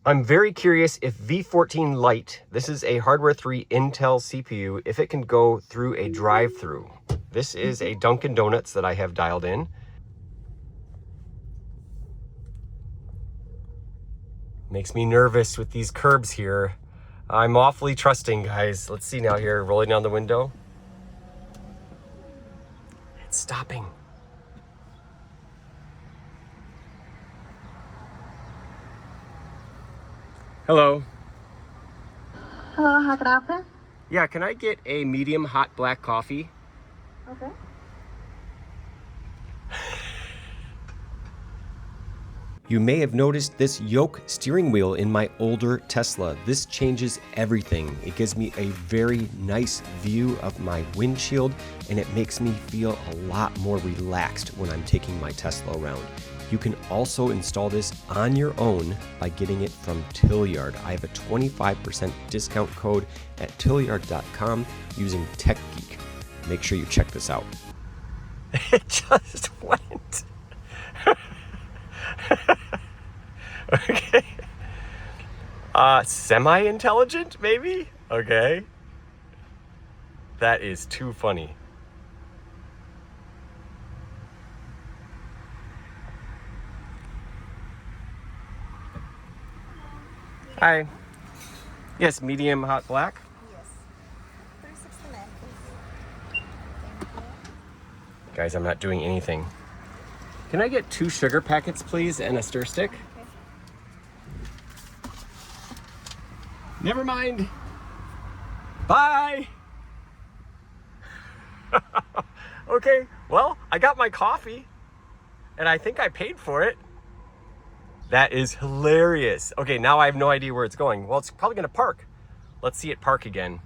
I'm very curious if V14 Lite, this is a hardware 3 Intel CPU, if it can go through a drive-through. This is a Dunkin' Donuts that I have dialed in. Makes me nervous with these curbs here. I'm awfully trusting, guys. Let's see now here, rolling down the window. It's stopping. Hello. Hello, how can I help you? Yeah, can I get a medium hot black coffee? Okay. You may have noticed this Yoke steering wheel in my older Tesla. This changes everything. It gives me a very nice view of my windshield, and it makes me feel a lot more relaxed when I'm taking my Tesla around. You can also install this on your own by getting it from Tillyard. I have a 25% discount code at tillyard.com using TechGeek. Make sure you check this out. It just went. Okay. Semi-intelligent, maybe? Okay. That is too funny. Hi. Yes, medium hot black. Yes. 369, please. Thank you. Guys, I'm not doing anything. Can I get 2 sugar packets, please, and a stir stick? Okay. Never mind. Bye. Okay, well, I got my coffee, and I think I paid for it. That is hilarious. Okay, now I have no idea where it's going. Well, it's probably gonna park. Let's see it park again.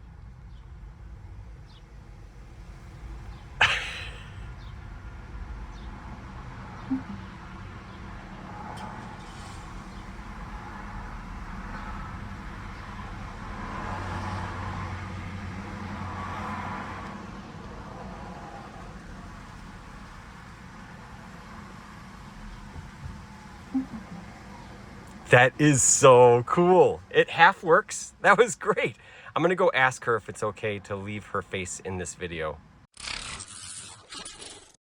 That is so cool. It half works. That was great. I'm gonna go ask her if it's okay to leave her face in this video.